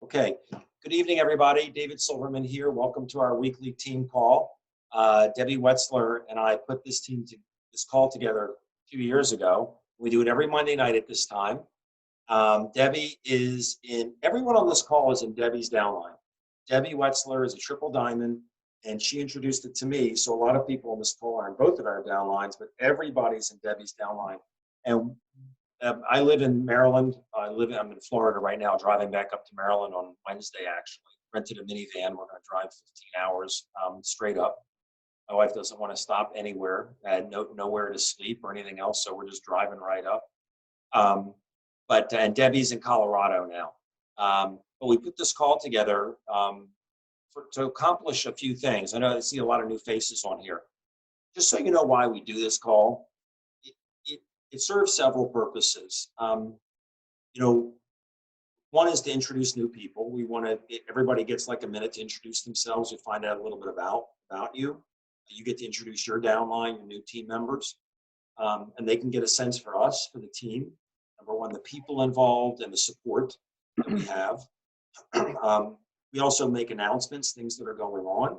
Okay, good evening, everybody. David Silverman here. Welcome to our weekly team call. Debbie Wetzler and I put this call together a few years ago. We do it every Monday night at this time. Debbie is in, everyone on this call is in Debbie's downline. Debbie Wetzler is a triple diamond, and she introduced it to me. So a lot of people on this call are in both of our downlines, but everybody's in Debbie's downline. And I live in Maryland. I'm in Florida right now, driving back up to Maryland on Wednesday, actually. Rented a minivan. We're going to drive 15 hours straight up. My wife doesn't want to stop anywhere, and nowhere to sleep or anything else, so we're just driving right up. And Debbie's in Colorado now. But we put this call together to accomplish a few things. I know I see a lot of new faces on here. Just so you know why we do this call, it serves several purposes. One is to introduce new people. Everybody gets like a minute to introduce themselves. We find out a little bit about you. You get to introduce your downline, your new team members, and they can get a sense for us, for the team. Number one, the people involved and the support that we have. We also make announcements, things that are going on.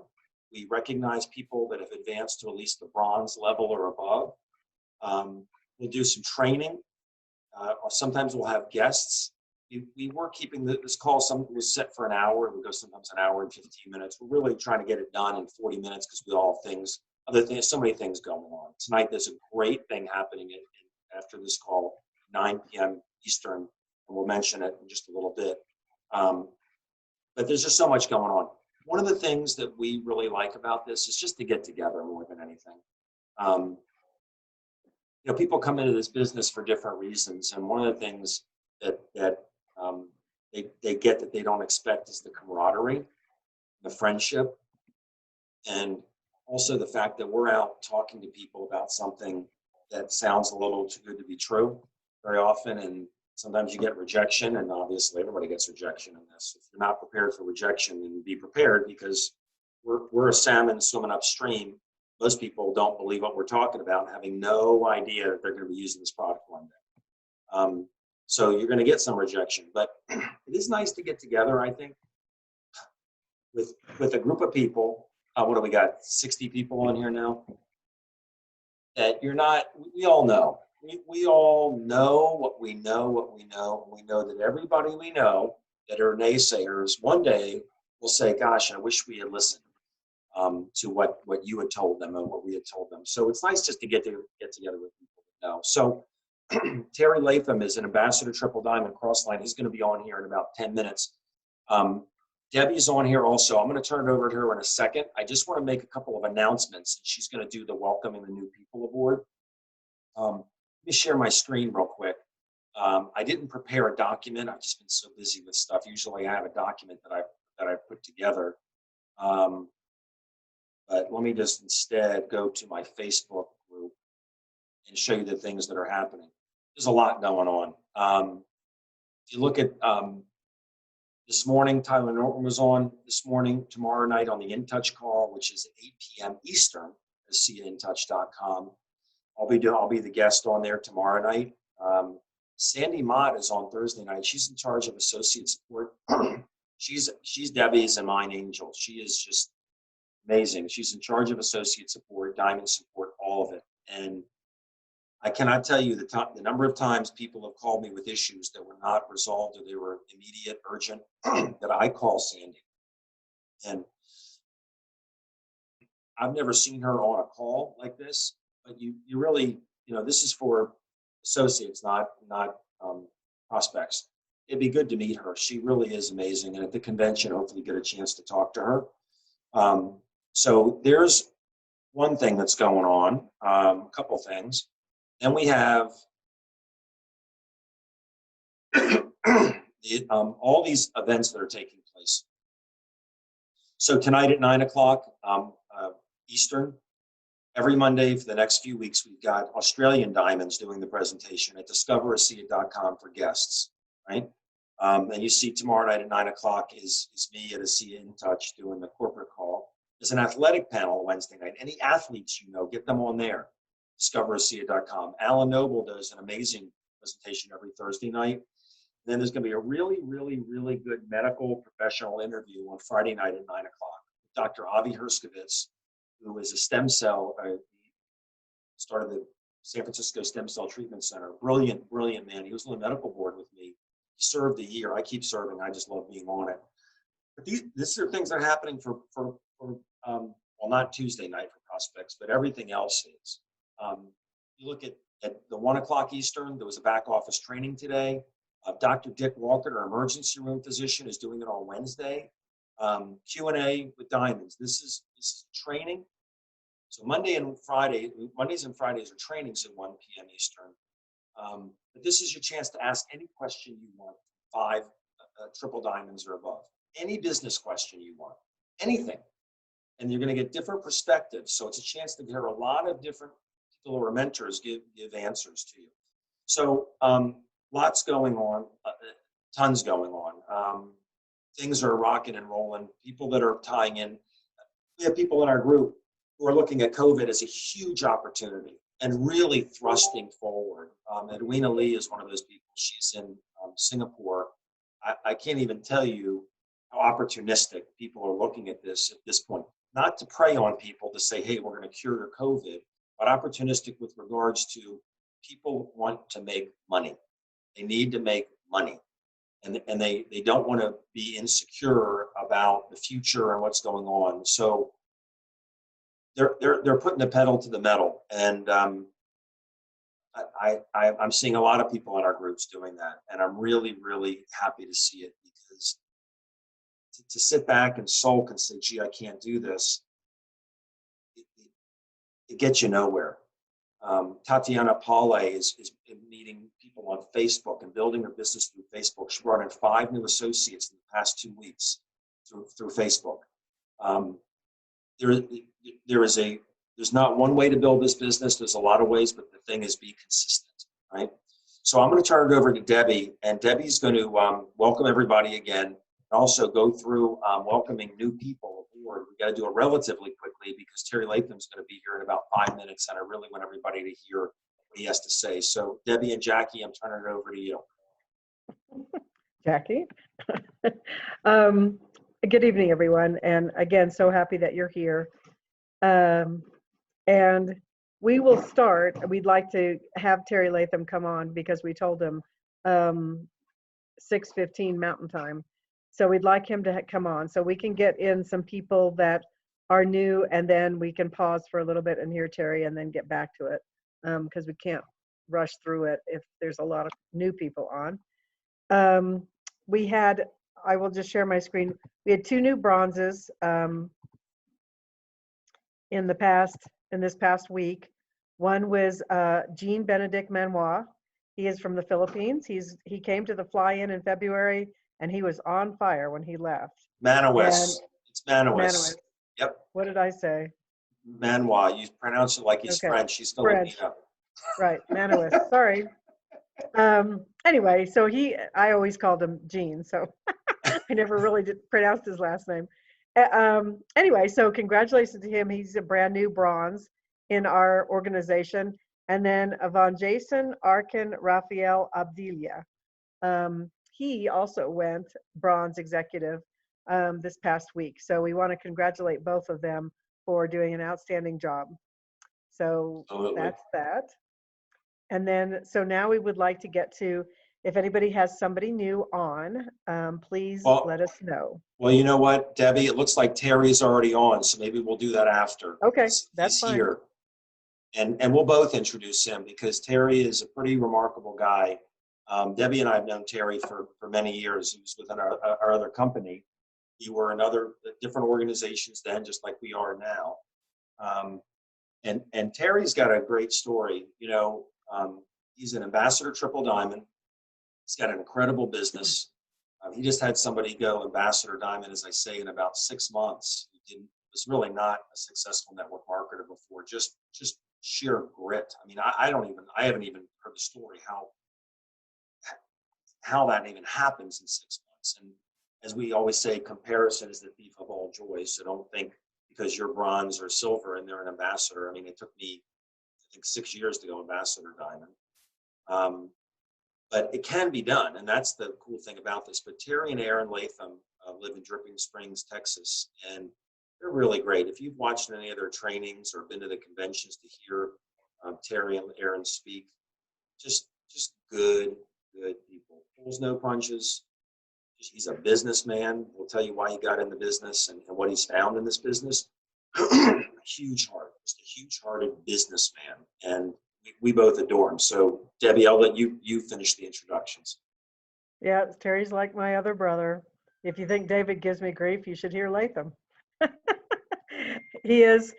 We recognize people that have advanced to at least the bronze level or above. We'll do some training. Or sometimes we'll have guests. We were keeping this call, was set for an hour. It would go sometimes an hour and 15 minutes. We're really trying to get it done in 40 minutes because we all have so many things going on. Tonight, there's a great thing happening after this call, 9 p.m. Eastern, and we'll mention it in just a little bit. But there's just so much going on. One of the things that we really like about this is just to get together more than anything. People come into this business for different reasons, and one of the things that they get that they don't expect is the camaraderie, the friendship, and also the fact that we're out talking to people about something that sounds a little too good to be true very often, and sometimes you get rejection, and obviously everybody gets rejection in this. If you're not prepared for rejection, then be prepared, because we're a salmon swimming upstream. Most people don't believe what we're talking about, having no idea that they're going to be using this product one day. So you're going to get some rejection, but it is nice to get together, I think, with a group of people. What do we got? 60 people on here now? That we all know. We all know what we know. We know that everybody we know that are naysayers one day will say, gosh, I wish we had listened to what you had told them and what we had told them. So it's nice just to get together with people that know. So Terry Latham is an ambassador Triple Diamond Crossline. He's going to be on here in about 10 minutes. Debbie's on here also. I'm going to turn it over to her in a second. I just want to make a couple of announcements. She's going to do the welcoming the new people aboard. Let me share my screen real quick. I didn't prepare a document. I've just been so busy with stuff. Usually I have a document that I put together. But let me just instead go to my Facebook group and show you the things that are happening. There's a lot going on. If you look at this morning, Tyler Norton was on this morning. Tomorrow night on the In Touch call, which is at 8 p.m. Eastern, at seeitintouch.com. I'll be the guest on there tomorrow night. Sandy Mott is on Thursday night. She's in charge of associate support. she's Debbie's and mine angel. She is just amazing. She's in charge of associate support, diamond support, all of it. And I cannot tell you the number of times people have called me with issues that were not resolved or they were immediate, urgent, that I call Sandy. And I've never seen her on a call like this, but you really, this is for associates, not prospects. It'd be good to meet her. She really is amazing. And at the convention, hopefully get a chance to talk to her. So there's one thing that's going on, a couple things. Then we have all these events that are taking place. So tonight at 9 o'clock Eastern, every Monday for the next few weeks, we've got Australian Diamonds doing the presentation at discoverasia.com for guests, right? And you see tomorrow night at 9 o'clock is me at a See In Touch doing the corporate call. There's an athletic panel Wednesday night. Any athletes get them on there. discoverasia.com. Alan Noble does an amazing presentation every Thursday night. And then there's going to be a really, really, really good medical professional interview on Friday night at 9 o'clock. Dr. Avi Herskovitz, who is a stem cell, started the San Francisco Stem Cell Treatment Center. Brilliant, brilliant man. He was on the medical board with me. He served a year. I keep serving. I just love being on it. But these are things that are happening for well, not Tuesday night for prospects, but everything else is. You look at the 1 o'clock Eastern, there was a back office training today. Dr. Dick Walker, our emergency room physician, is doing it on Wednesday. Q&A with diamonds. This is training. So Mondays and Fridays are trainings at 1 p.m. Eastern. But this is your chance to ask any question you want, 5 triple diamonds or above. Any business question you want, anything. And you're going to get different perspectives. So it's a chance to hear a lot of different people who are mentors give answers to you. So lots going on, tons going on. Things are rocking and rolling. People that are tying in. We have people in our group who are looking at COVID as a huge opportunity and really thrusting forward. Edwina Lee is one of those people. She's in Singapore. I can't even tell you how opportunistic people are looking at this point. Not to prey on people to say, hey, we're going to cure your COVID, but opportunistic with regards to people want to make money. They need to make money. And they don't want to be insecure about the future and what's going on. So they're putting the pedal to the metal. And I'm seeing a lot of people in our groups doing that. And I'm really, really happy to see it, because to sit back and sulk and say, gee, I can't do this, it gets you nowhere. Tatiana Paule is meeting people on Facebook and building her business through Facebook. She brought in 5 new associates in the past 2 weeks through Facebook. There's not one way to build this business. There's a lot of ways, but the thing is, be consistent, right? So I'm going to turn it over to Debbie, and Debbie's going to welcome everybody again, and also go through welcoming new people aboard. We got to do it relatively quickly because Terry Latham's going to be here in about 5 minutes, and I really want everybody to hear what he has to say. So Debbie and Jackie, I'm turning it over to you. Jackie. Good evening, everyone. And again, so happy that you're here. And we will start. We'd like to have Terry Latham come on because we told him 6:15 Mountain Time. So we'd like him to come on so we can get in some people that are new, and then we can pause for a little bit and hear Terry and then get back to it, because we can't rush through it if there's a lot of new people on. We had, I will just share my screen. We had 2 new bronzes in this past week. One was Jean Benedict Manoir. He is from the Philippines. He came to the fly-in February, and he was on fire when he left. Manois. It's Manois. Manois. Yep. What did I say? Manoir. You pronounce it like he's Okay. French. He's French. Filipino. Right, Manois. Sorry. Anyway, so I always called him Gene, so I never really pronounced his last name. Anyway, so congratulations to him. He's a brand new bronze in our organization. And then Von Jason Arkin Rafael Abdilia. He also went bronze executive this past week. So we want to congratulate both of them for doing an outstanding job. So Absolutely. That's that. And then, so now we would like to get to, if anybody has somebody new on, please let us know. Well, you know what, Debbie, it looks like Terry's already on, so maybe we'll do that after. Okay, He's that's fine. here. And we'll both introduce him because Terry is a pretty remarkable guy. Debbie and I have known Terry for many years. He was within our other company. We were in other different organizations then, just like we are now. And Terry's got a great story. You know, he's an ambassador Triple Diamond. He's got an incredible business. He just had somebody go ambassador diamond, as I say, in about 6 months. Was really not a successful network marketer before. Just sheer grit. I mean, I haven't even heard the story how that even happens in 6 months. And as we always say, comparison is the thief of all joy. So don't think because you're bronze or silver and they're an ambassador. I mean, it took me, I think, 6 years to go ambassador diamond. but it can be done. And that's the cool thing about this. But Terry and Aaron Latham live in Dripping Springs, Texas, and they're really great. If you've watched any of their trainings or been to the conventions to hear Terry and Aaron speak, just good people. Pulls no punches. He's a businessman. He'll tell you why he got in the business and what he's found in this business. Huge heart, just a huge-hearted businessman, and we both adore him. So, Debbie, I'll let you finish the introductions. Yeah, Terry's like my other brother. If you think David gives me grief, you should hear Latham. He is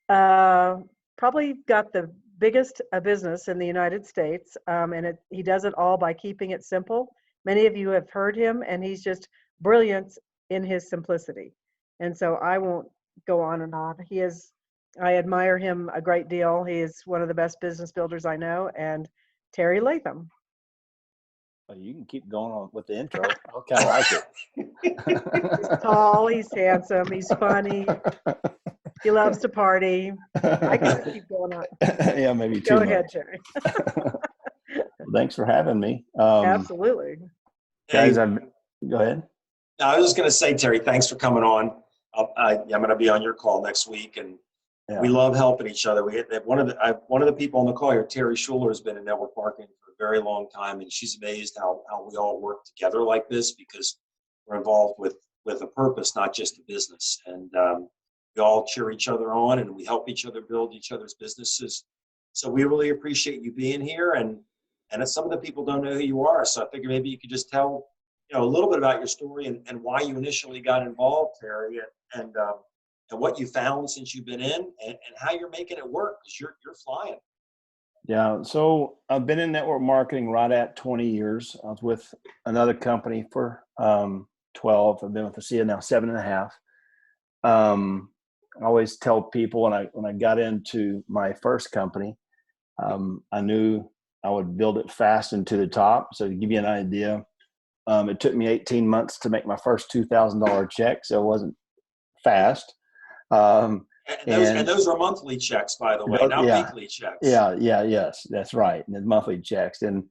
probably got the biggest business in the United States, and he does it all by keeping it simple. Many of you have heard him, and he's just brilliant in his simplicity. And so I won't go on and on. I admire him a great deal. He is one of the best business builders I know, and Terry Latham. Well, you can keep going on with the intro. I kind of like He's tall, he's handsome, he's funny, he loves to party. I can keep going on. Yeah, maybe too Go ahead, much. Terry. Thanks for having me. Absolutely. Guys, Hey, go ahead. I was just going to say, Terry, thanks for coming on. I'm going to be on your call next week, and we love helping each other. One of the people on the call here, Terry Schuler, has been in network marketing for a very long time, and she's amazed how we all work together like this because we're involved with a purpose, not just a business. And we all cheer each other on, and we help each other build each other's businesses. So we really appreciate you being here, and some of the people don't know who you are. So I figure maybe you could just tell a little bit about your story and why you initially got involved, Terry, and what you found since you've been in, and how you're making it work, because you're flying. Yeah, so I've been in network marketing right at 20 years. I was with another company for 12. I've been with ASEA now 7.5. I always tell people when I got into my first company, I knew I would build it fast and to the top. So to give you an idea, it took me 18 months to make my first $2,000 check, so it wasn't fast. And those are monthly checks, by the way, not weekly checks. Yes, that's right. And it's monthly checks. And,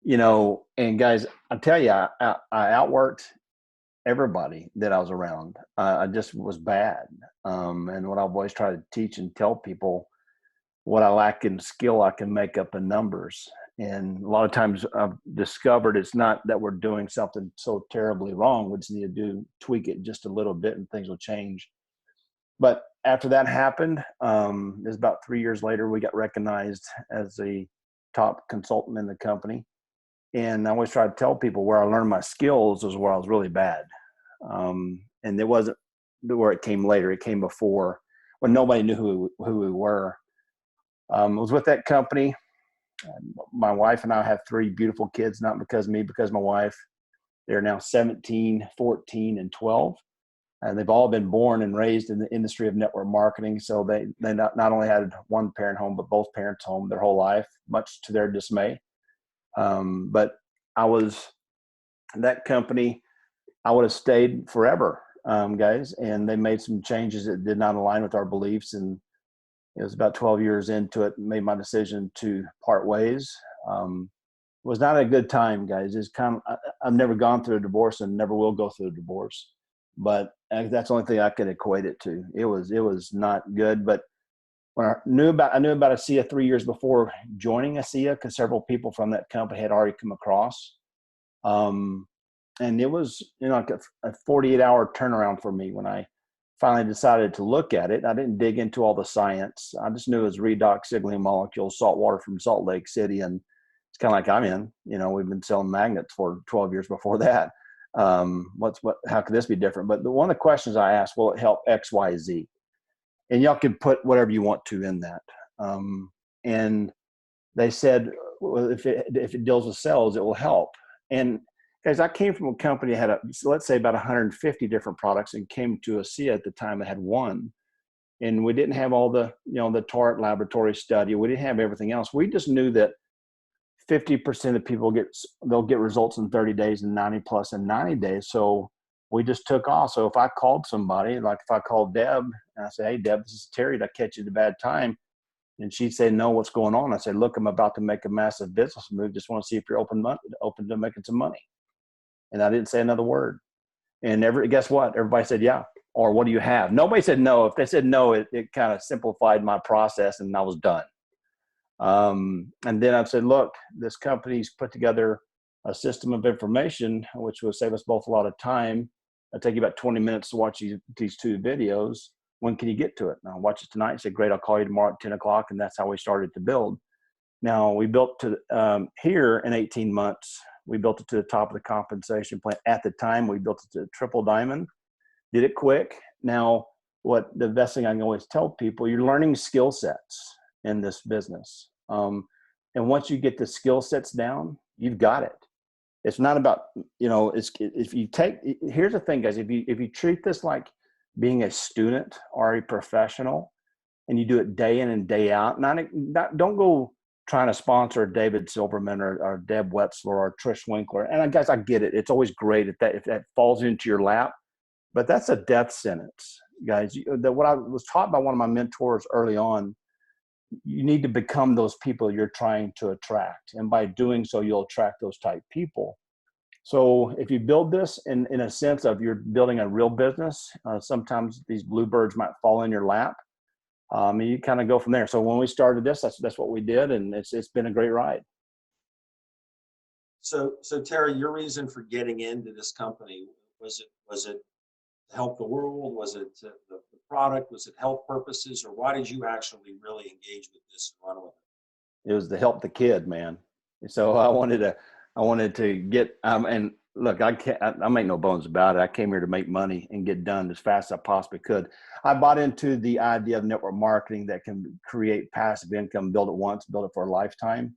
and guys, I tell you, I outworked everybody that I was around. I just was bad. And what I've always tried to teach and tell people, what I lack in skill, I can make up in numbers. And a lot of times I've discovered it's not that we're doing something so terribly wrong. We just need to tweak it just a little bit and things will change. But after that happened, it was about 3 years later, we got recognized as the top consultant in the company. And I always try to tell people where I learned my skills was where I was really bad. And it wasn't where it came later. It came before, when nobody knew who we were. I was with that company. My wife and I have 3 beautiful kids, not because of me, because of my wife. They're now 17, 14, and 12. And they've all been born and raised in the industry of network marketing. So they not only had one parent home, but both parents home their whole life, much to their dismay. But I was that company, I would have stayed forever, guys. And they made some changes that did not align with our beliefs. And it was about 12 years into it, made my decision to part ways. It was not a good time, guys. It's kind of, I've never gone through a divorce and never will go through a divorce. But that's the only thing I could equate it to. It was not good. But when I knew about ASEA 3 years before joining ASEA, because several people from that company had already come across. And it was like a 48-hour turnaround for me when I finally decided to look at it. I didn't dig into all the science. I just knew it was redox signaling molecules, salt water from Salt Lake City, and it's kind of like I'm in. We've been selling magnets for 12 years before that. How could this be different? But one of the questions I asked, will it help X, Y, Z? And y'all can put whatever you want to in that. And they said, well, if it deals with cells, it will help. And guys, I came from a company that had let's say about 150 different products, and came to ASEA at the time that had one. And we didn't have all the, the TART laboratory study. We didn't have everything else. We just knew that 50% of people they'll get results in 30 days and 90 plus in 90 days. So we just took off. So if I called somebody, like if I called Deb and I said, hey, Deb, this is Terry, did I catch you at a bad time? And she'd say, no, what's going on? I said, look, I'm about to make a massive business move. Just want to see if you're open to making some money. And I didn't say another word. And guess what? Everybody said, yeah. Or what do you have? Nobody said no. If they said no, it kind of simplified my process and I was done. And then I said, look, this company's put together a system of information, which will save us both a lot of time. It'll take you about 20 minutes to watch these 2 videos. When can you get to it? And I'll watch it tonight. I said, great, I'll call you tomorrow at 10 o'clock. And that's how we started to build. Now we built to here in 18 months, we built it to the top of the compensation plan. At the time, we built it to triple diamond, did it quick. Now, what the best thing I can always tell people, you're learning skill sets in this business. And once you get the skill sets down, you've got it. It's not about, here's the thing, guys, if you treat this like being a student or a professional and you do it day in and day out, don't go trying to sponsor David Silverman or Deb Wetzler or Trish Winkler. And guys, I get it. It's always great if that falls into your lap, but that's a death sentence, guys. What I was taught by one of my mentors early on, you need to become those people you're trying to attract. And by doing so, you'll attract those type people. So if you build this in a sense of you're building a real business, sometimes these bluebirds might fall in your lap. And you kind of go from there. So when we started this, that's what we did. And it's been a great ride. So Terry, your reason for getting into this company, was it to help the world? Was it the product? Was it health purposes? Or why did you actually really engage with this and run with it? It was to help the kid, man. So I wanted to get, and look, I make no bones about it. I came here to make money and get done as fast as I possibly could. I bought into the idea of network marketing that can create passive income, build it once, build it for a lifetime.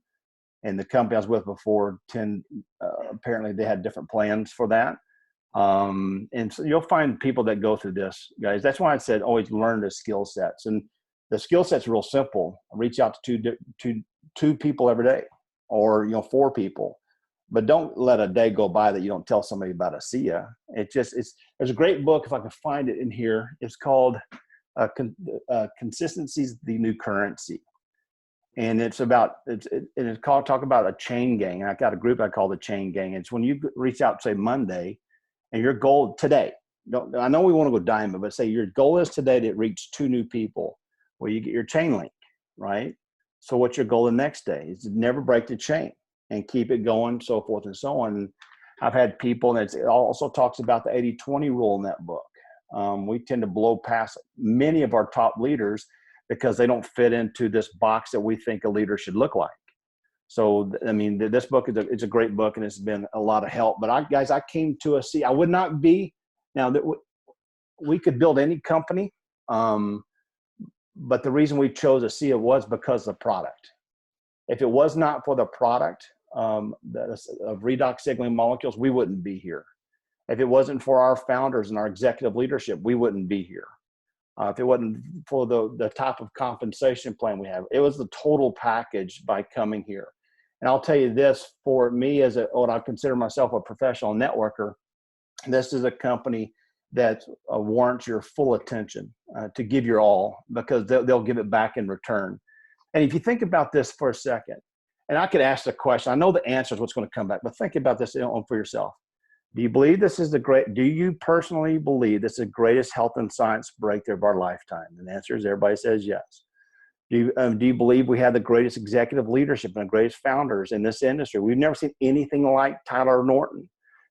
And the company I was with before, apparently they had different plans for that. And so you'll find people that go through this, guys. That's why I said always learn the skill sets. And the skill set's real simple. Reach out to two people every day, or 4 people. But don't let a day go by that you don't tell somebody about a SIA. There's a great book, if I can find it in here. It's called Consistency's the New Currency. And it's about, talk about a chain gang. I got a group I call the chain gang. It's when you reach out, say Monday, and your goal today, I know we want to go diamond, but say your goal is today to reach 2 new people. Well, you get your chain link, right? So what's your goal the next day? Is to never break the chain and keep it going, so forth and so on. And I've had people, and it also talks about the 80-20 rule in that book. We tend to blow past many of our top leaders because they don't fit into this box that we think a leader should look like. So, I mean, this book it's a great book, and it's been a lot of help. But I came to a SIA. I would not be, now that we could build any company, but the reason we chose a SIA was because of the product. If it was not for the product of redox signaling molecules, we wouldn't be here. If it wasn't for our founders and our executive leadership, we wouldn't be here. If it wasn't for the type of compensation plan we have, it was the total package by coming here. And I'll tell you this, for me as what I consider myself a professional networker, this is a company that warrants your full attention, to give your all, because they'll give it back in return. And if you think about this for a second, and I could ask the question, I know the answer is what's going to come back, but think about this for yourself. Do you believe do you personally believe this is the greatest health and science breakthrough of our lifetime? And the answer is everybody says yes. Do you believe we have the greatest executive leadership and the greatest founders in this industry? We've never seen anything like Tyler Norton.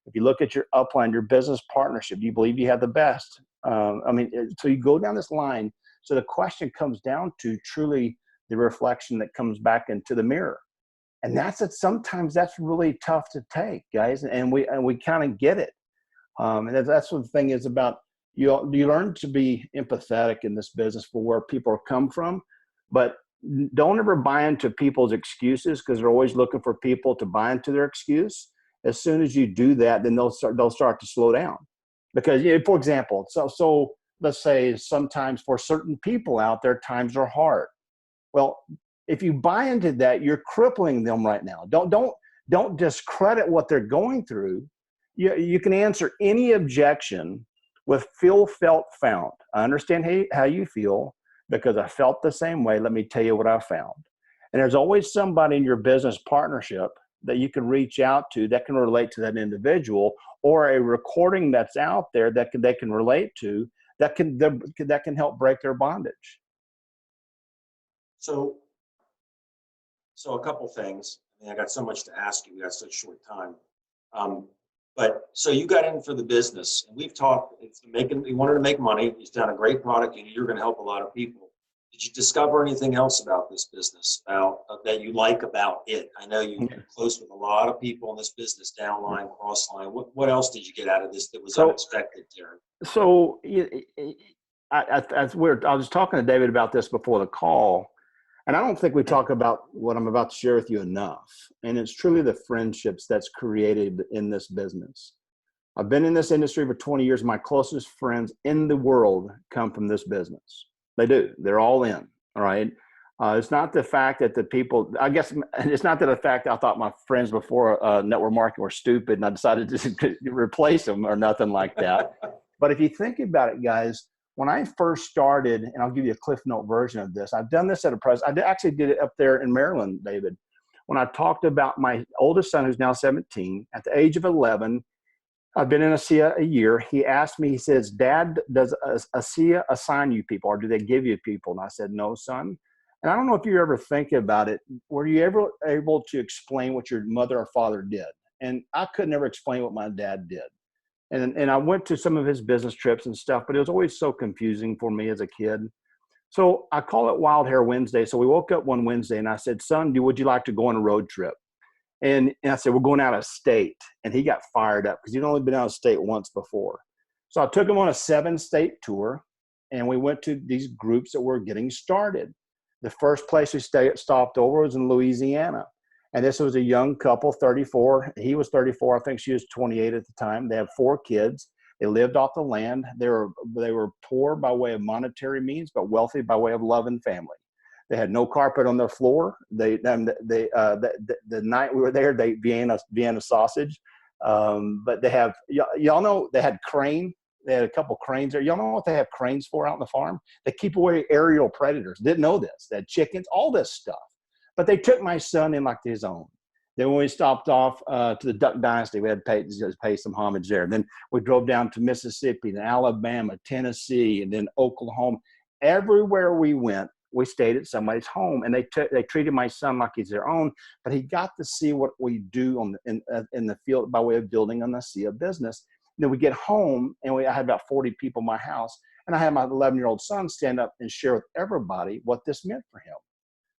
If you look at your upline, your business partnership, do you believe you have the best? So you go down this line. So the question comes down to truly the reflection that comes back into the mirror. And sometimes that's really tough to take, guys. And we kind of get it. And that's what the thing is about. You learn to be empathetic in this business for where people come from, but don't ever buy into people's excuses, because they're always looking for people to buy into their excuse. As soon as you do that, then they'll start to slow down. Because, for example, so let's say sometimes for certain people out there, times are hard. Well, if you buy into that, you're crippling them right now. Don't discredit what they're going through. You can answer any objection with feel, felt, found. I understand how you feel. because I felt the same way. Let me tell you what I found. And there's always somebody in your business partnership that you can reach out to that can relate to that individual, or a recording that's out there that they can relate to that can help break their bondage. So a couple things. I mean, I got so much to ask you. We got such short time. But so you got in for the business, and we've talked. You wanted to make money. You've done a great product, and you're going to help a lot of people. Did you discover anything else about this business that you like about it? I know you're close with a lot of people in this business, downline, crossline. What else did you get out of this that was unexpected, Terry? So that's weird. I was talking to David about this before the call, and I don't think we talk about what I'm about to share with you enough. And it's truly the friendships that's created in this business. I've been in this industry for 20 years. My closest friends in the world come from this business. They do. They're all in. All right. It's not the fact that the people, I guess, it's not that the fact that I thought my friends before network marketing were stupid and I decided to replace them or nothing like that. But if you think about it, guys, when I first started, and I'll give you a Cliff Note version of this, I've done this at a press. Actually did it up there in Maryland, David, when I talked about my oldest son, who's now 17, at the age of 11. I've been in ASEA a year. He asked me, he says, Dad, does ASEA assign you people, or do they give you people? And I said, no, son. And I don't know if you ever think about it. Were you ever able to explain what your mother or father did? And I could never explain what my dad did. And I went to some of his business trips and stuff, but it was always so confusing for me as a kid. So I call it Wild Hair Wednesday. So we woke up one Wednesday and I said, son, would you like to go on a road trip? And I said, we're going out of state. And he got fired up because he'd only been out of state once before. So I took him on a 7-state tour, and we went to these groups that were getting started. The first place we stopped over was in Louisiana. And this was a young couple, 34. He was 34. I think she was 28 at the time. They had 4 kids. They lived off the land. They were poor by way of monetary means, but wealthy by way of love and family. They had no carpet on their floor. The night we were there, they Vienna sausage. But they have, y'all know they had crane. They had a couple cranes there. Y'all know what they have cranes for out on the farm? They keep away aerial predators. Didn't know this. They had chickens, all this stuff. But they took my son in like his own. Then when we stopped off to the Duck Dynasty, we had to pay some homage there. Then we drove down to Mississippi, and Alabama, Tennessee, and then Oklahoma. Everywhere we went, we stayed at somebody's home, and they treated my son like he's their own. But he got to see what we do in the field by way of building an ASEA business. And then we get home, and I had about 40 people in my house, and I had my 11-year-old son stand up and share with everybody what this meant for him.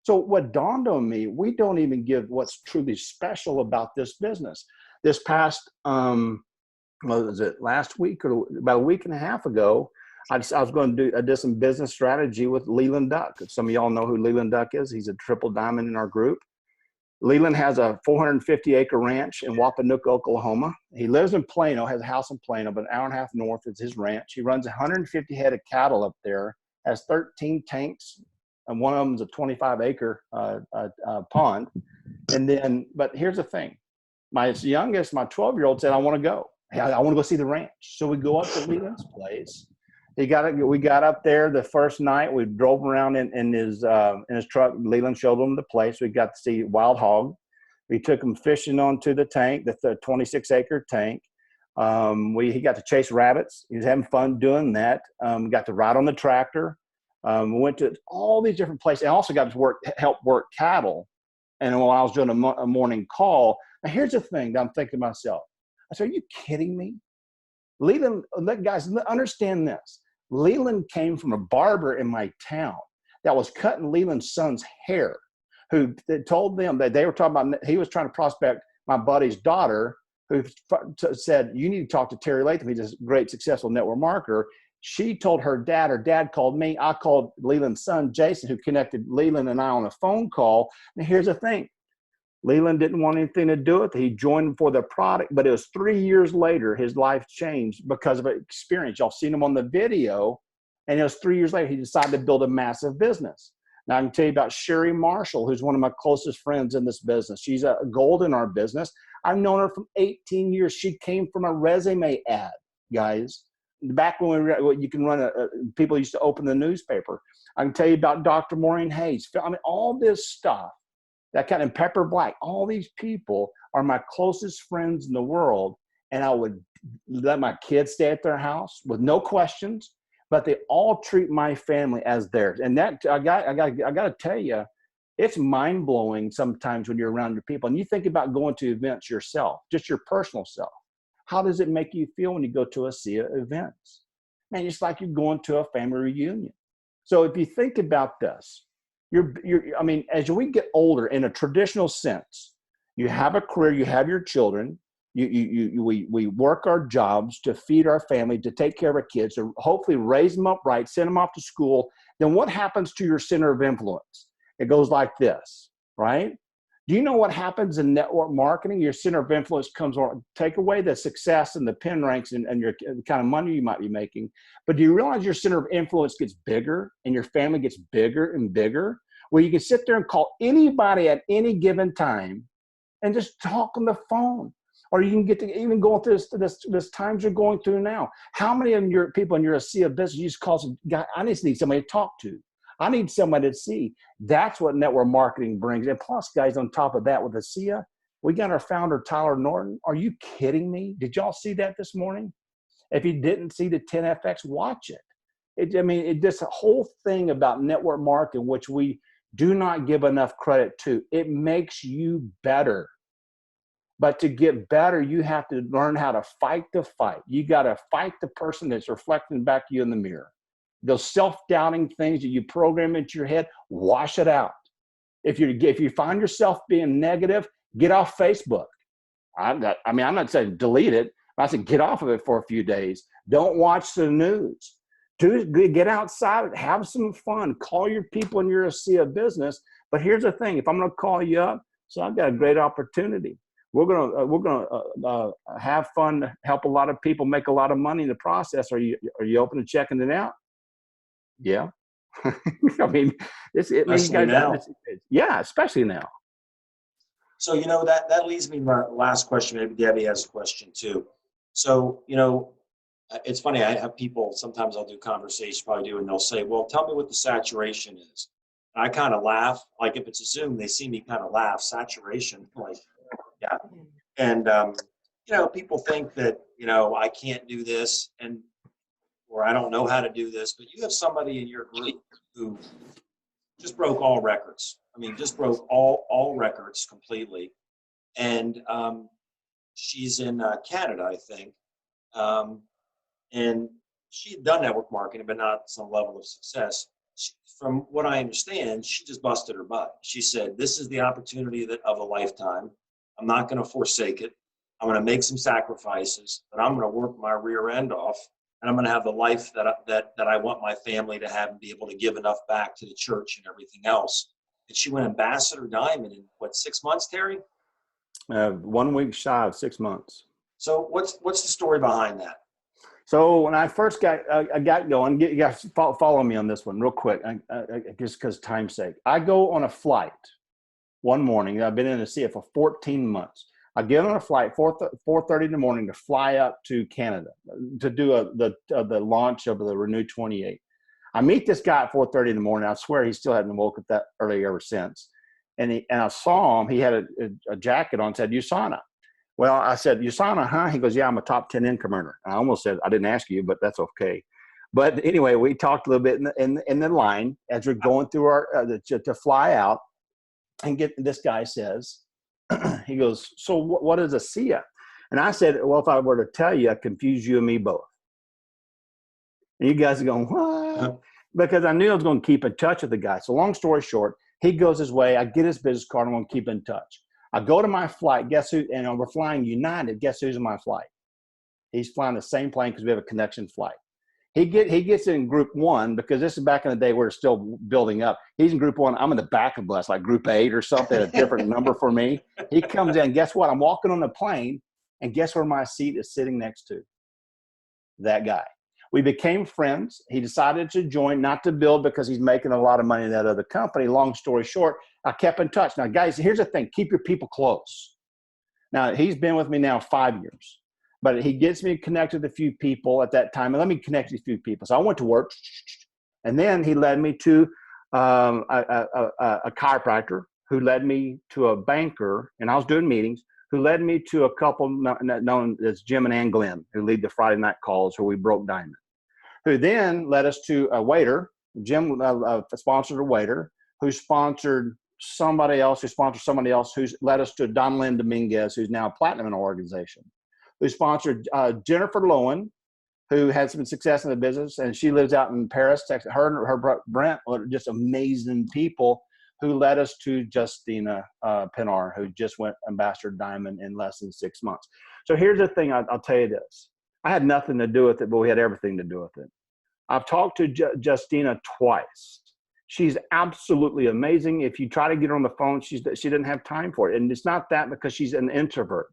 So what dawned on me, we don't even give what's truly special about this business. This past, what was it, last week or about a week and a half ago, I was going to do some business strategy with Leland Duck. Some of y'all know who Leland Duck is. He's a triple diamond in our group. Leland has a 450-acre ranch in Wapanucka, Oklahoma. He lives in Plano, has a house in Plano, but an hour and a half north is his ranch. He runs 150 head of cattle up there, has 13 tanks, and one of them is a 25-acre pond. And then, but here's the thing. My youngest, my 12-year-old said, I want to go. I want to go see the ranch. So we go up to Leland's place. We got up there the first night. We drove around in his truck. Leland showed them the place. We got to see wild hog. We took him fishing onto the tank, the 26-acre tank. He got to chase rabbits. He was having fun doing that. Got to ride on the tractor. We went to all these different places. I also got to help work cattle. And while I was doing a morning call, now here's the thing that I'm thinking to myself. I said, are you kidding me? Leland, guys, understand this. Leland came from a barber in my town that was cutting Leland's son's hair, who told them that they were talking about, he was trying to prospect my buddy's daughter, who said, you need to talk to Terry Latham. He's a great, successful network marketer. She told her dad called me. I called Leland's son, Jason, who connected Leland and I on a phone call. And here's the thing. Leland didn't want anything to do with it. He joined for the product, but it was 3 years later, his life changed because of an experience. Y'all seen him on the video, and it was 3 years later, he decided to build a massive business. Now I can tell you about Sherry Marshall, who's one of my closest friends in this business. She's a gold in our business. I've known her for 18 years. She came from a resume ad, guys. back when you can run people used to open the newspaper. I can tell you about Dr. Maureen Hayes. I mean, all this stuff, that kind of Pepper Black, all these people are my closest friends in the world. And I would let my kids stay at their house with no questions, but they all treat my family as theirs. And that I got to tell you, it's mind blowing sometimes when you're around your people and you think about going to events yourself, just your personal self. How does it make you feel when you go to a SIA events? Man, it's like you're going to a family reunion. So if you think about this, I mean, as we get older in a traditional sense, you have a career, you have your children, we work our jobs to feed our family, to take care of our kids, to hopefully raise them up right, send them off to school. Then what happens to your center of influence? It goes like this, right? Do you know what happens in network marketing? Your center of influence comes on, take away the success and the pin ranks and your the kind of money you might be making. But do you realize your center of influence gets bigger and your family gets bigger and bigger, where you can sit there and call anybody at any given time and just talk on the phone? Or you can get to even go through this times you're going through now. How many of your people in your SIA business, you just call some guy, I just need somebody to talk to. I need somebody to see. That's what network marketing brings. And plus, guys, on top of that, with the SIA, we got our founder, Tyler Norton. Are you kidding me? Did y'all see that this morning? If you didn't see the 10FX, watch it. This whole thing about network marketing, which we do not give enough credit to, it makes you better. But to get better, you have to learn how to fight the fight. You got to fight the person that's reflecting back to you in the mirror. Those self-doubting things that you program into your head, wash it out. If you find yourself being negative, get off Facebook. I'm not saying delete it. I said get off of it for a few days. Don't watch the news. Get outside, have some fun. Call your people in your SIA business. But here's the thing: if I'm going to call you up, so I've got a great opportunity. We're gonna have fun, help a lot of people make a lot of money in the process. Are you open to checking it out? Yeah. I mean, Especially now. Yeah, especially now. So, that leads me to my last question. Maybe Debbie has a question too. So, it's funny. I have people, sometimes I'll do conversations, probably do, and they'll say, well, tell me what the saturation is. And I kind of laugh. Like if it's a Zoom, they see me kind of laugh. Saturation, like, yeah. And, people think that, I can't do this or I don't know how to do this, but you have somebody in your group who just broke all records. I mean, just broke all records completely. And she's in Canada, I think. And she had done network marketing, but not some level of success. From what I understand, she just busted her butt. She said, this is the opportunity of a lifetime. I'm not going to forsake it. I'm going to make some sacrifices, but I'm going to work my rear end off. And I'm going to have the life that I want my family to have and be able to give enough back to the church and everything else. And she went Ambassador Diamond in 6 months, Terry? 1 week shy of 6 months. So what's the story behind that? So when I first got going, you guys follow me on this one real quick, just because time's sake. I go on a flight one morning. I've been in the SIA for 14 months. I get on a flight 4:30 in the morning to fly up to Canada to do the launch of the Renew 28. I meet this guy at 4:30 in the morning. I swear he still hadn't woke up that early ever since. And I saw him. He had a jacket on, said USANA. Well, I said, USANA, huh? He goes, yeah, I'm a top 10 income earner. I almost said, I didn't ask you, but that's okay. But anyway, we talked a little bit in the line as we're going through our to fly out, and this guy says, he goes, so what is a SIA? And I said, well, if I were to tell you, I'd confuse you and me both. And you guys are going, what? Because I knew I was going to keep in touch with the guy. So long story short, he goes his way. I get his business card. I'm going to keep in touch. I go to my flight. Guess who? And we're flying United. Guess who's in my flight? He's flying the same plane because we have a connection flight. He gets in group one because this is back in the day where it's still building up. He's in group one. I'm in the back of the bus, like group 8 or something, a different number for me. He comes in. Guess what? I'm walking on the plane, and guess where my seat is sitting next to? That guy. We became friends. He decided to join, not to build because he's making a lot of money in that other company. Long story short, I kept in touch. Now, guys, here's the thing. Keep your people close. Now, he's been with me now 5 years. But he gets me connected with a few people at that time. And let me connect with a few people. So I went to work. And then he led me to a chiropractor who led me to a banker. And I was doing meetings, who led me to a couple known as Jim and Ann Glenn, who lead the Friday night calls where we broke diamond, who then led us to a waiter. Jim sponsored a waiter who sponsored somebody else, who's led us to Don Lynn Dominguez, who's now platinum in our organization, who sponsored Jennifer Lowen, who had some success in the business, and she lives out in Paris, Texas. Her and her Brent were just amazing people who led us to Justina Pinar, who just went Ambassador Diamond in less than 6 months. So here's the thing, I'll tell you this. I had nothing to do with it, but we had everything to do with it. I've talked to Justina twice. She's absolutely amazing. If you try to get her on the phone, she doesn't have time for it. And it's not that because she's an introvert.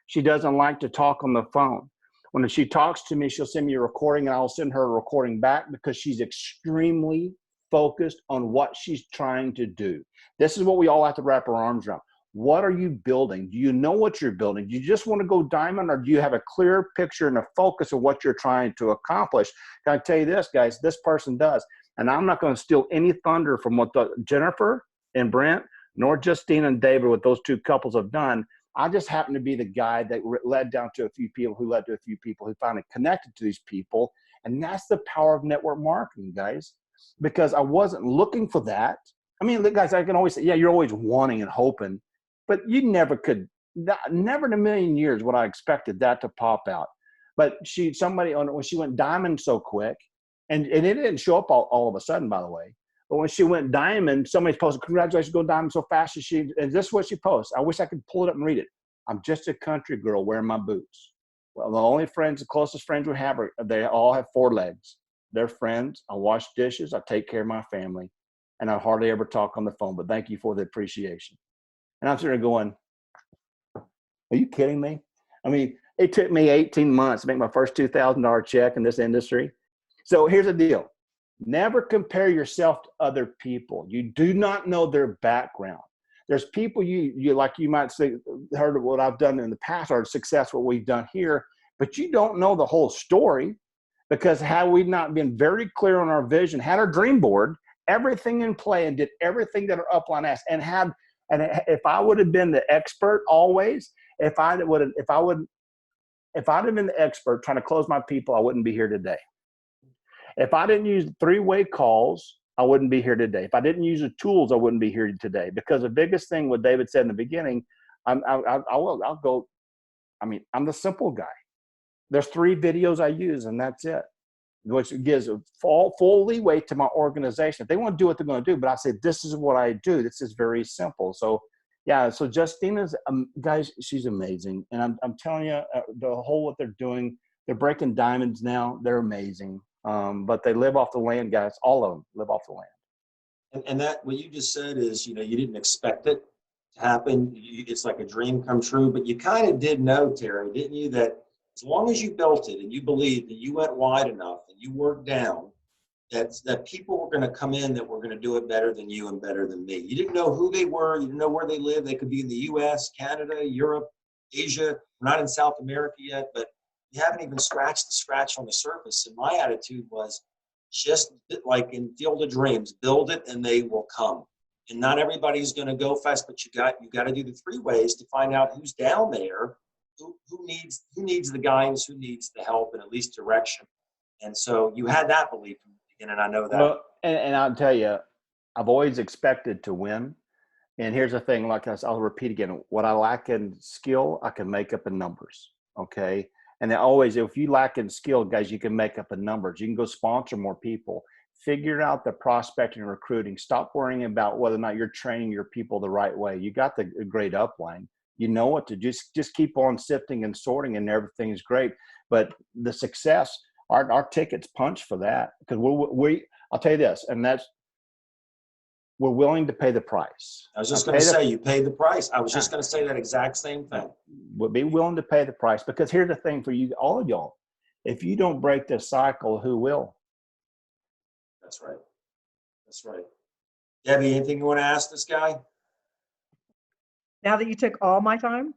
She doesn't like to talk on the phone. When she talks to me, she'll send me a recording and I'll send her a recording back because she's extremely focused on what she's trying to do. This is what we all have to wrap our arms around. What are you building? Do you know what you're building? Do you just want to go diamond, or do you have a clear picture and a focus of what you're trying to accomplish? Can I tell you this, guys? This person does. And I'm not going to steal any thunder from what Jennifer and Brent, nor Justine and David, what those two couples have done. I just happen to be the guy that led down to a few people who led to a few people who finally connected to these people. And that's the power of network marketing, guys, because I wasn't looking for that. I mean, guys, I can always say, yeah, you're always wanting and hoping, but you never could, never in a million years would I expected that to pop out. But when she went diamond so quick, and it didn't show up all of a sudden, by the way. But when she went diamond, somebody posted, "Congratulations, go diamond so fast." And this is what she posts. I wish I could pull it up and read it. "I'm just a country girl wearing my boots. Well, the closest friends we have, they all have 4 legs. They're friends. I wash dishes. I take care of my family. And I hardly ever talk on the phone, but thank you for the appreciation." And I'm sitting there going, are you kidding me? I mean, it took me 18 months to make my first $2,000 check in this industry. So here's the deal. Never compare yourself to other people. You do not know their background. There's people you like, you might say, heard of what I've done in the past or success what we've done here, but you don't know the whole story, because had we not been very clear on our vision, had our dream board, everything in play, and did everything that our upline asked, and if I would have been the expert always, if I'd have been the expert trying to close my people, I wouldn't be here today. If I didn't use 3-way calls, I wouldn't be here today. If I didn't use the tools, I wouldn't be here today. Because the biggest thing, what David said in the beginning, I'm the simple guy. There's 3 videos I use, and that's it, which gives full leeway to my organization. If they want to do what they're going to do, but I say, this is what I do. This is very simple. So, yeah, so Justina's, guys, she's amazing. And I'm telling you, what they're doing, they're breaking diamonds now. They're amazing. But they live off the land, guys. All of them live off the land. And that, what you just said is, you didn't expect it to happen. It's like a dream come true, but you kind of did know, Terry, didn't you, that as long as you built it and you believed and you went wide enough and you worked down, that people were going to come in that were going to do it better than you and better than me. You didn't know who they were. You didn't know where they lived. They could be in the U.S., Canada, Europe, Asia. We're not in South America yet, but you haven't even scratched the scratch on the surface. And my attitude was just like in Field of Dreams, build it and they will come. And not everybody's going to go fast, but you got to do the 3 ways to find out who's down there, who needs the guidance, who needs the help, and at least direction. And so you had that belief from the beginning, and I know that. Well, and I'll tell you, I've always expected to win. And here's the thing, like I'll repeat again, what I lack in skill, I can make up in numbers. Okay. And always, if you lack in skill, guys, you can make up in numbers. You can go sponsor more people. Figure out the prospecting and recruiting. Stop worrying about whether or not you're training your people the right way. You got the great upline. You know what to do. Just keep on sifting and sorting, and everything's great. But the success, our ticket's punched for that, because I'll tell you this, and that's, we're willing to pay the price. I was just going to say, you paid the price. I was just going to say that exact same thing. We'll be willing to pay the price, because here's the thing for you, all of y'all. If you don't break this cycle, who will? That's right. That's right. Debbie, anything you want to ask this guy? Now that you took all my time?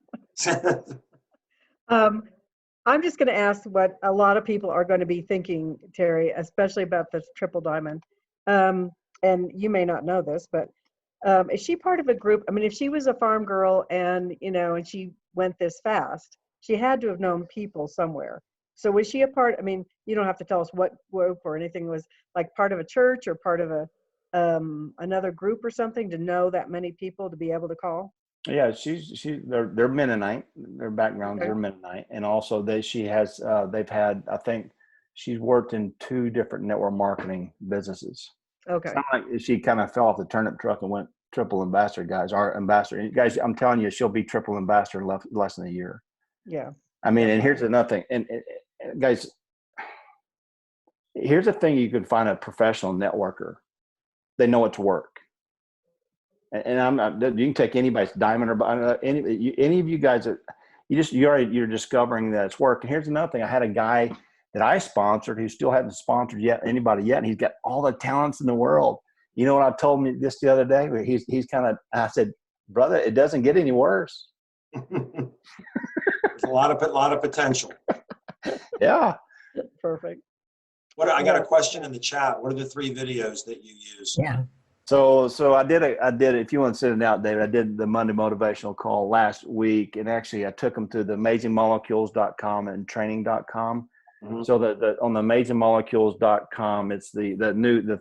I'm just going to ask what a lot of people are going to be thinking, Terry, especially about this triple diamond. And you may not know this, but is she part of a group? I mean, if she was a farm girl and, and she went this fast, she had to have known people somewhere. So was she a part? I mean, you don't have to tell us what group or anything, was like part of a church or part of a another group or something to know that many people to be able to call? Yeah, they're Mennonite. Their backgrounds Okay. are Mennonite, and also they've had, I think she's worked in 2 different network marketing businesses. Okay. It's not like she kind of fell off the turnip truck and went triple ambassador, guys. Our ambassador, guys, I'm telling you, she'll be triple ambassador in less than a year. Yeah. I mean, Definitely. and here's another thing, and guys, here's a thing: you can find a professional networker. They know it to work. And I'm not, you can take anybody's diamond or any of you guys that you're discovering that it's work. And here's another thing. I had a guy that I sponsored who still hadn't sponsored anybody yet. And he's got all the talents in the world. You know what I told me this the other day? I said, brother, it doesn't get any worse. There's a lot of potential. Yeah. Perfect. I got a question in the chat. What are the 3 videos that you use? Yeah. So I did, if you want to send it out, David, I did the Monday motivational call last week, and actually I took them to the amazingmolecules.com and training.com. Mm-hmm. So on the amazingmolecules.com, it's the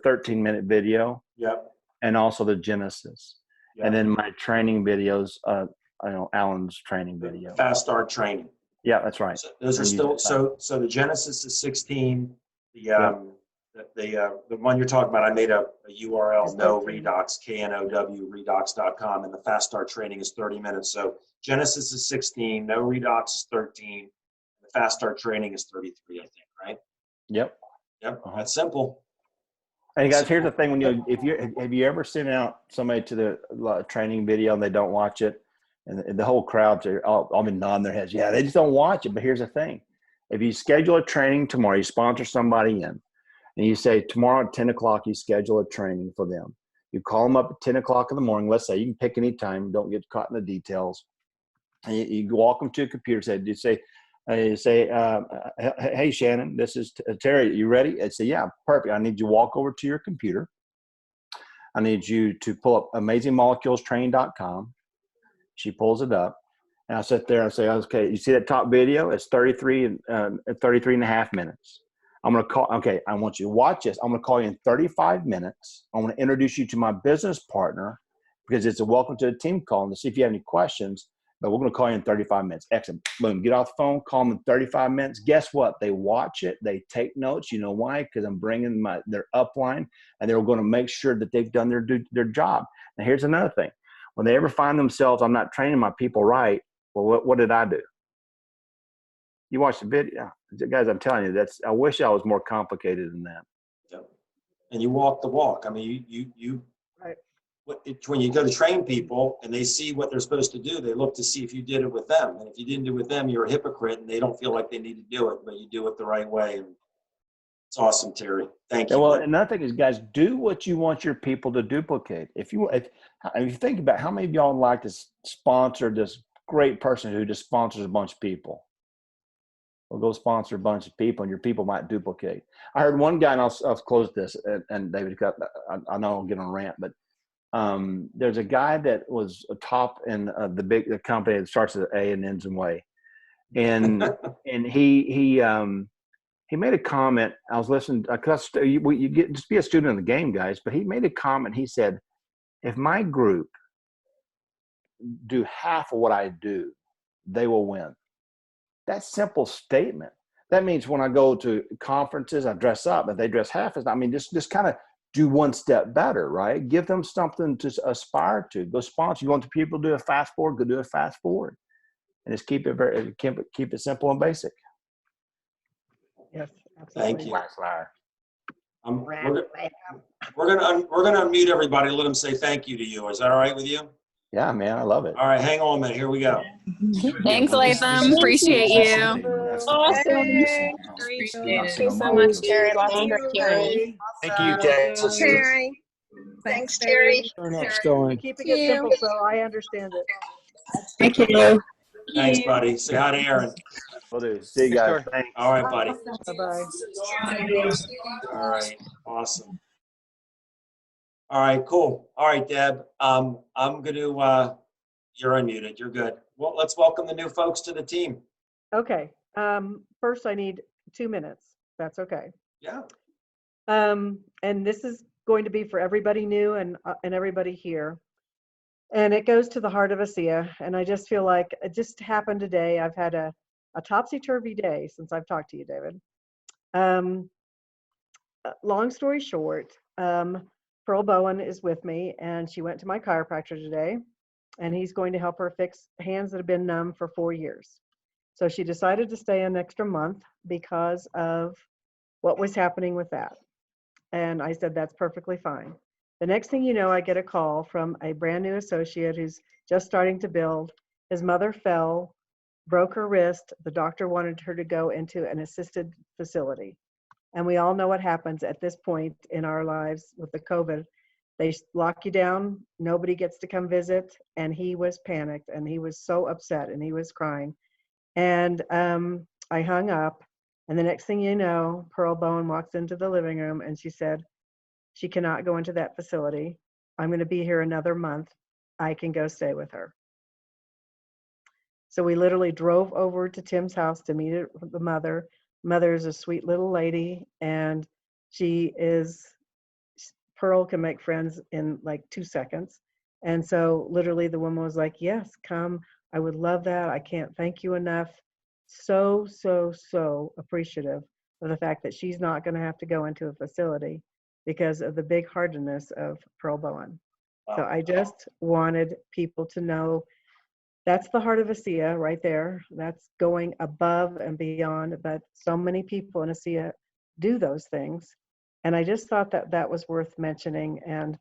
13-minute video. Yep. And also the Genesis. Yep. And then my training videos, Alan's training video. Fast start training. Yeah, that's right. So those are still, so the Genesis is 16. The one you're talking about, I made a URL, no redox, KNOW redox.com, and the fast start training is 30 minutes. So Genesis is 16, no redox is 13, the fast start training is 33, I think, right? Yep. That's simple. And guys, here's the thing: have you ever sent out somebody to the training video and they don't watch it, and the whole crowd's all been nodding their heads, yeah, they just don't watch it. But here's the thing: if you schedule a training tomorrow, you sponsor somebody in. And you say, tomorrow at 10 o'clock, you schedule a training for them. You call them up at 10 o'clock in the morning. Let's say you can pick any time. Don't get caught in the details. And you walk them to a computer. You say, hey, Shannon, this is Terry. You ready? I say, yeah, perfect. I need you to walk over to your computer. I need you to pull up amazingmoleculestraining.com. She pulls it up. And I sit there and say, okay, you see that top video? It's 33 and a half minutes. I'm going to call, okay, I want you to watch this. I'm going to call you in 35 minutes. I want to introduce you to my business partner because it's a welcome to the team call and to see if you have any questions, but we're going to call you in 35 minutes. Excellent. Boom, get off the phone, call them in 35 minutes. Guess what? They watch it. They take notes. You know why? Because I'm bringing their upline, and they're going to make sure that they've done their job. Now, here's another thing. When they ever find themselves, I'm not training my people right, well, what did I do? You watch the video, guys. I'm telling you, I wish I was more complicated than that. Yep. And you walk the walk. I mean, you. Right. When you go to train people and they see what they're supposed to do, they look to see if you did it with them. And if you didn't do it with them, you're a hypocrite, and they don't feel like they need to do it, but you do it the right way. And it's awesome, Terry. Thank you. Well, another thing is, guys, do what you want your people to duplicate. If you think about how many of y'all like to sponsor this great person who just sponsors a bunch of people. Well, go sponsor a bunch of people, and your people might duplicate. I heard one guy, and I'll close this, and David, I know I'll get on a rant, but there's a guy that was a top in the company that starts with A and ends in way, and he made a comment. I was listening because you get just be a student of the game, guys. But he made a comment. He said, "If my group do half of what I do, they will win." That simple statement. That means when I go to conferences, I dress up, but they dress half as. I mean, just kind of do one step better, right? Give them something to aspire to. Go sponsor. You want the people to do a fast forward? Go do a fast forward, and just keep it simple and basic. Yes, absolutely. Thank you. Right. We're gonna unmute everybody. Let them say thank you to you. Is that all right with you? Yeah, man, I love it. All right, hang on a minute. Here we go. Thanks, Latham. Appreciate you. Awesome. Thank you so much, Terry. Lots of great Terry. Thank you, Terry. Thanks, Terry. Keeping it simple so I understand it. Thank you. Thanks, buddy. Say hi to Aaron. Will do. See you guys. Thanks. All right, buddy. Bye-bye. All right, awesome. All right, cool. All right, Deb, I'm going to, you're unmuted. You're good. Well, let's welcome the new folks to the team. Okay. First, I need 2 minutes. That's okay. Yeah. And this is going to be for everybody new and everybody here. And it goes to the heart of ASEA. And I just feel like it just happened today. I've had a topsy-turvy day since I've talked to you, David. Long story short, Pearl Bowen is with me, and she went to my chiropractor today, and he's going to help her fix hands that have been numb for 4 years. So she decided to stay an extra month because of what was happening with that. And I said, that's perfectly fine. The next thing you know, I get a call from a brand new associate who's just starting to build. His mother fell, broke her wrist. The doctor wanted her to go into an assisted facility. And we all know what happens at this point in our lives with the COVID. They lock you down, nobody gets to come visit, and he was panicked, and he was so upset, and he was crying. And I hung up, and the next thing you know, Pearl Bowen walks into the living room, and she said, she cannot go into that facility. I'm going to be here another month. I can go stay with her. So we literally drove over to Tim's house to meet the mother. Mother is a sweet little lady, and Pearl can make friends in like 2 seconds. And so literally the woman was like, yes, come. I would love that. I can't thank you enough. So, so, so appreciative of the fact that she's not going to have to go into a facility because of the big heartedness of Pearl Bowen. Wow. So I just wanted people to know that's the heart of ASEA right there. That's going above and beyond. But so many people in ASEA do those things. And I just thought that that was worth mentioning. And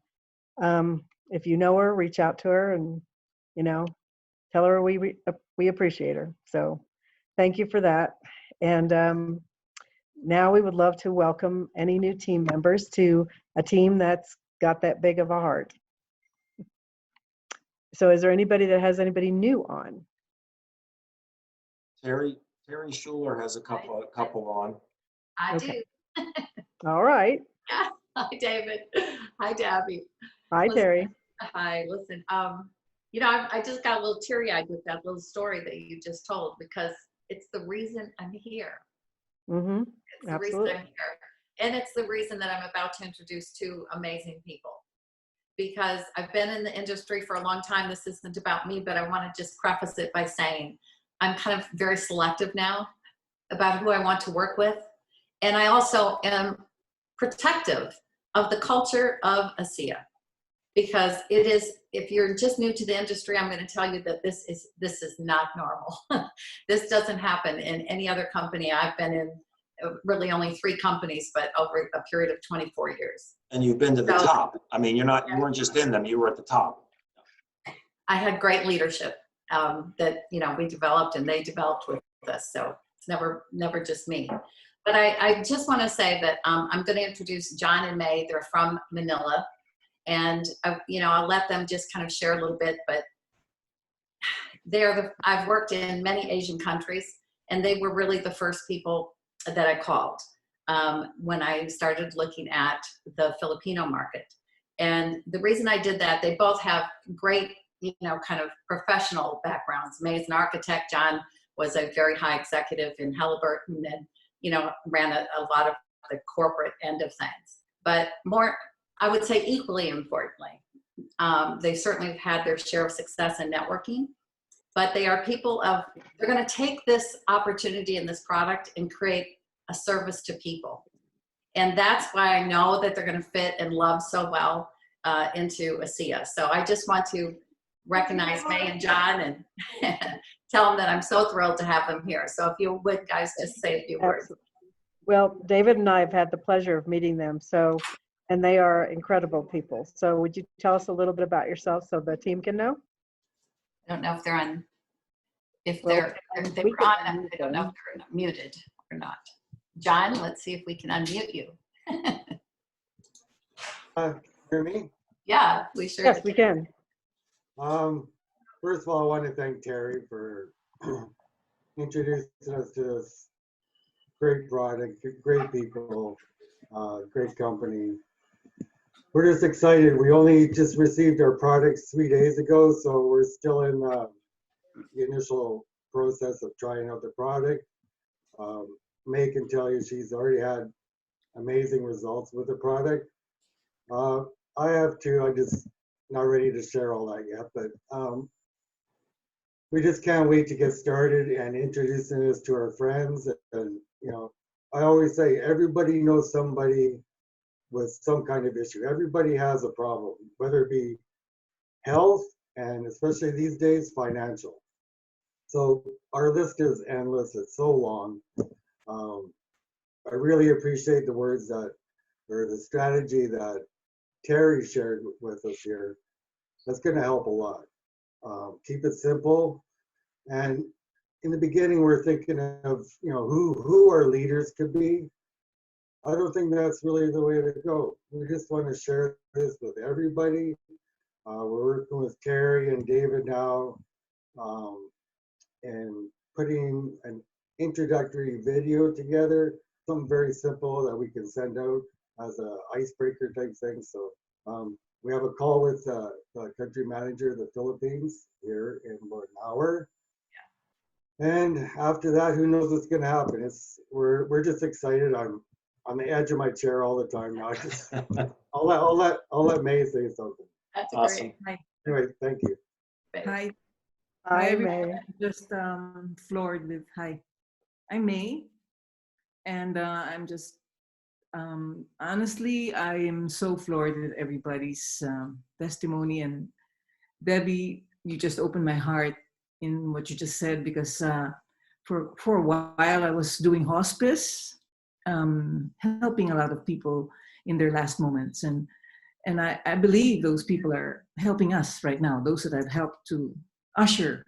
if you know her, reach out to her and, tell her we appreciate her. So thank you for that. And now we would love to welcome any new team members to a team that's got that big of a heart. So is there anybody that has anybody new on? Terry Schuler has a couple on. I Okay. do. All right. Hi, David. Hi, Debbie. Hi, Listen, Terry. Hi. Listen, I just got a little teary-eyed with that little story that you just told because it's the reason I'm here. Mm-hmm. It's the Absolutely. reason I'm here. And it's the reason that I'm about to introduce two amazing people. Because I've been in the industry for a long time. This isn't about me, but I want to just preface it by saying I'm kind of very selective now about who I want to work with. And I also am protective of the culture of ASEA. Because it is, if you're just new to the industry, I'm going to tell you that this is not normal. This doesn't happen in any other company. I've been in really only 3 companies, but over a period of 24 years. And you've been to the top. I mean, you weren't just in them, you were at the top. I had great leadership that, we developed and they developed with us. So it's never just me. But I just want to say that I'm going to introduce John and May. They're from Manila. And, I'll let them just kind of share a little bit, but I've worked in many Asian countries, and they were really the first people that I called when I started looking at the Filipino market. And the reason I did that, they both have great, kind of professional backgrounds. May is an architect. John was a very high executive in Halliburton and, ran a lot of the corporate end of things. But more, I would say equally importantly, they certainly have had their share of success in networking, but they are they're going to take this opportunity and this product and create a service to people. And that's why I know that they're going to fit and love so well into ASEA. So I just want to recognize May and John and tell them that I'm so thrilled to have them here. So if you would, guys, just say a few words. Well, David and I have had the pleasure of meeting them. And they are incredible people. So would you tell us a little bit about yourself so the team can know? I don't know if they're on, if Well, they're on, I don't know if they're muted or not. John, let's see if we can unmute you. Hear me? Yeah, we sure Yes, did. we can. First of all, I want to thank Terry for introducing us to this great product, great people, great company. We're just excited. We only just received our products 3 days ago, so we're still in the initial process of trying out the product. May can tell you she's already had amazing results with the product. I have too. I'm just not ready to share all that yet, but we just can't wait to get started and introducing this to our friends. And I always say everybody knows somebody with some kind of issue. Everybody has a problem, whether it be health and especially these days, financial. So our list is endless. It's so long. I really appreciate the words that, or the strategy that Terry shared with us here. That's going to help a lot. Keep it simple. And in the beginning, we're thinking of, who our leaders could be. I don't think that's really the way to go. We just want to share this with everybody. We're working with Terry and David now, and putting an introductory video together, something very simple that we can send out as an icebreaker type thing. So we have a call with the country manager of the Philippines here in about an hour. And after that, who knows what's going to happen? We're just excited. I'm on the edge of my chair all the time now. I'll let May say something. That's Awesome. great. Anyway, thank you. Hi. Hi, everyone. May. I'm just floored with hi. I'm May, and I'm just honestly, I am so floored with everybody's testimony. And Debbie, you just opened my heart in what you just said, because for a while I was doing hospice, helping a lot of people in their last moments, and I believe those people are helping us right now, those that I've helped to usher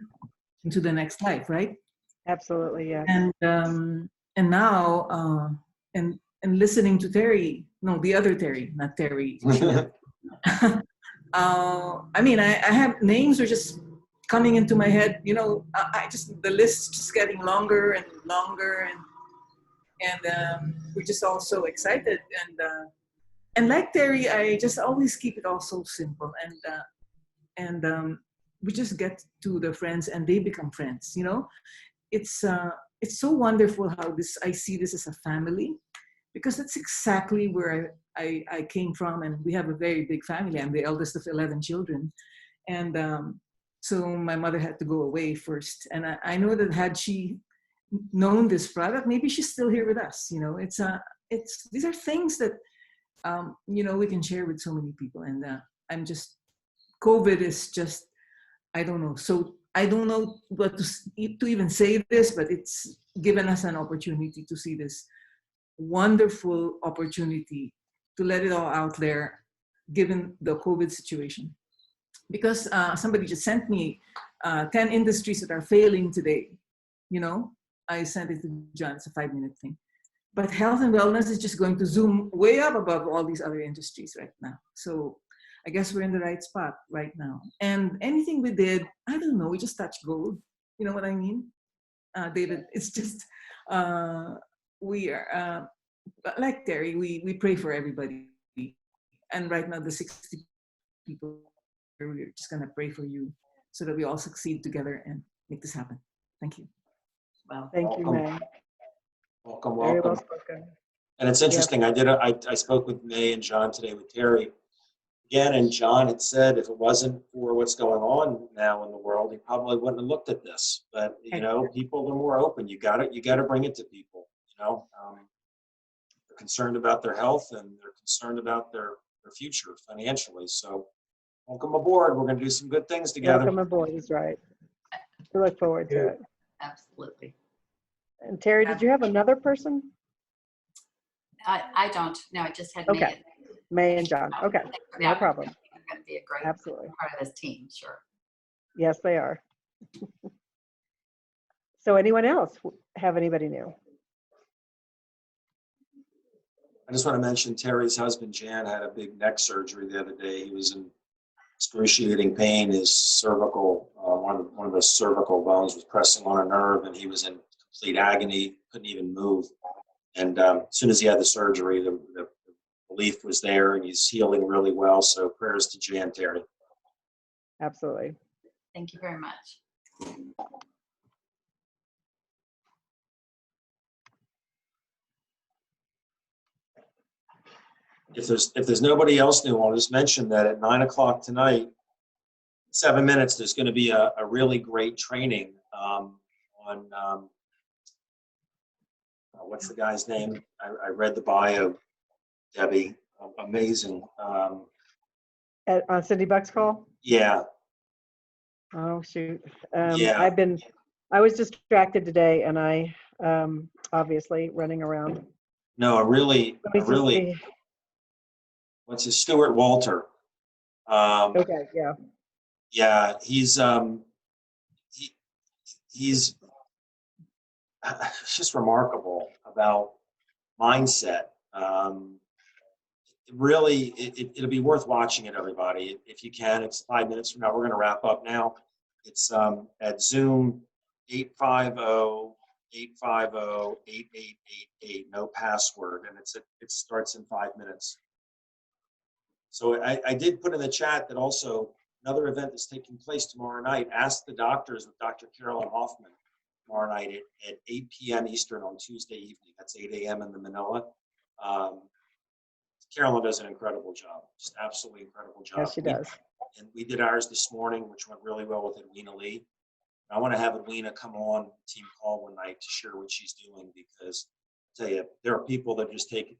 into the next life, right? Absolutely, yeah. And now and listening to Terry, no, the other Terry, not Terry. I mean, I have names are just coming into my head. I just, the list's just getting longer and longer, and we're just all so excited. And like Terry, I just always keep it all so simple, and we just get to the friends, and they become friends. It's so wonderful how I see this as a family, because that's exactly where I came from, and we have a very big family. I'm the eldest of 11 children, and so my mother had to go away first, and I know that had she known this product, maybe she's still here with us. It's these are things that we can share with so many people, and COVID is just, I don't know. So I don't know what to even say this, but it's given us an opportunity to see this wonderful opportunity to let it all out there, given the COVID situation. Because somebody just sent me 10 industries that are failing today. I sent it to John. It's a 5-minute thing. But health and wellness is just going to zoom way up above all these other industries right now. So I guess we're in the right spot right now. And anything we did, I don't know, we just touched gold. You know what I mean? David, it's just, we are, like Terry, we pray for everybody. And right now, the 60 people, we're just gonna pray for you so that we all succeed together and make this happen. Thank you. Well, Thank you, May. Welcome, Very well welcome. spoken. And it's interesting. I spoke with May and John today with Terry again, and John had said if it wasn't for what's going on now in the world, he probably wouldn't have looked at this. But people are more open. You got to bring it to people. They're concerned about their health, and they're concerned about their future financially. So welcome aboard. We're going to do some good things together. Welcome aboard is right. We look forward to it. absolutely. And Terry, did you have another person? I don't. No, I just had Okay. May and John. Okay. Yeah, No problem. They're going to be a great Absolutely. part of this team, sure. Yes, they are. So anyone else have anybody new? I just want to mention Terry's husband, Jan, had a big neck surgery the other day. He was in excruciating pain. His cervical, one one of the cervical bones was pressing on a nerve, and he was in complete agony, couldn't even move. And as soon as he had the surgery, the relief was there, and he's healing really well. So prayers to Jay and Terry. Absolutely. Thank you very much. If there's nobody else new, I'll just mention that at 9 o'clock tonight, 7 minutes, there's going to be a really great training on what's the guy's name? I read the bio, Debbie. Amazing. On Cindy Buck's call? Yeah. Oh, shoot. Yeah. I was distracted today, and I obviously running around. No, what's his, Stuart Walter. Okay, yeah. Yeah, he's it's just remarkable about mindset. It'll be worth watching it, everybody. If you can, it's 5 minutes from now. We're going to wrap up now. It's at Zoom 850-850-8888, no password, and it starts in 5 minutes. So I did put in the chat that also another event is taking place tomorrow night. Ask the Doctors with Dr. Carolyn Hoffman tomorrow night at 8 p.m. Eastern on Tuesday evening. That's 8 a.m. in the Manila. Carolyn does an incredible job, just absolutely incredible job. Yes, she does. And we did ours this morning, which went really well with Edwina Lee. I want to have Edwina come on team call one night to share what she's doing, because I tell you, there are people that just take it.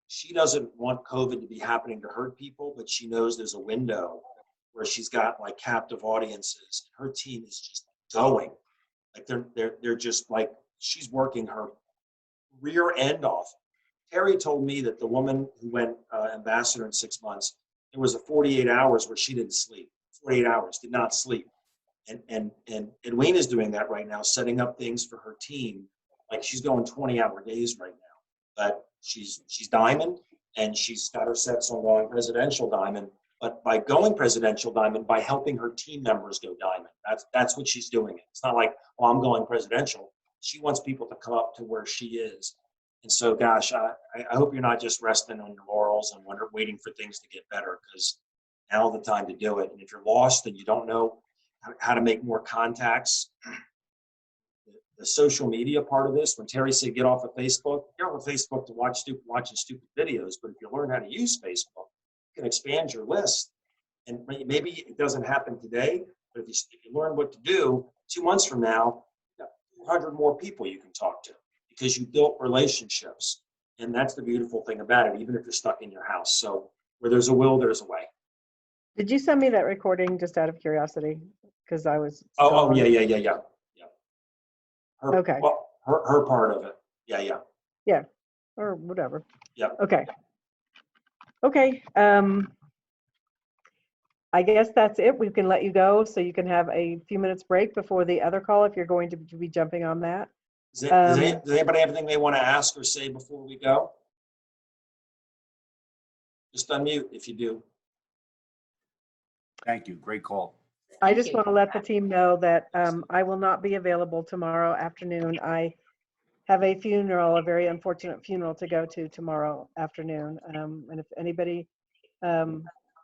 She doesn't want COVID to be happening to hurt people, but she knows there's a window where she's got like captive audiences. Her team is just going, like they're just like, she's working her rear end off. Terry told me that the woman who went ambassador in 6 months, there was a 48 hours where she didn't sleep. 48 hours, did not sleep. And Edwina is doing that right now, setting up things for her team. Like she's going 20-hour days right now. But she's diamond, and she's got her sets on going presidential diamond. But by going presidential diamond, by helping her team members go diamond, that's what she's doing. It's not like, oh, I'm going presidential. She wants people to come up to where she is. And so, gosh, I hope you're not just resting on your laurels and waiting for things to get better, because now's the time to do it. And if you're lost and you don't know how to make more contacts, the social media part of this, when Terry said get off of Facebook, get off of Facebook to watching stupid videos. But if you learn how to use Facebook, you can expand your list. And maybe it doesn't happen today, but if you learn what to do, 2 months from now, you got 200 more people you can talk to, because you built relationships. And that's the beautiful thing about it, even if you're stuck in your house. So where there's a will, there's a way. Did you send me that recording just out of curiosity? Because I was. Oh, yeah. Her, okay. Well, her part of it. Yeah. Yeah, or whatever. Yeah. Okay. I guess that's it. We can let you go so you can have a few minutes break before the other call if you're going to be jumping on that. Does anybody have anything they want to ask or say before we go? Just unmute if you do. Thank you. Great call. I just want to let the team know that I will not be available tomorrow afternoon. I have a funeral, a very unfortunate funeral to go to tomorrow afternoon. And if anybody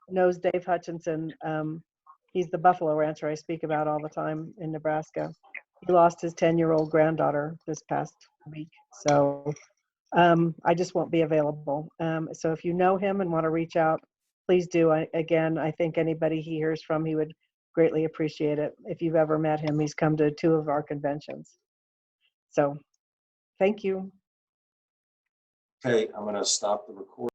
knows Dave Hutchinson, he's the buffalo rancher I speak about all the time in Nebraska. He lost his 10-year-old granddaughter this past week. So I just won't be available. So if you know him and want to reach out, please do. I think anybody he hears from, he would greatly appreciate it. If you've ever met him, he's come to 2 of our conventions. So thank you. Okay, I'm going to stop the recording.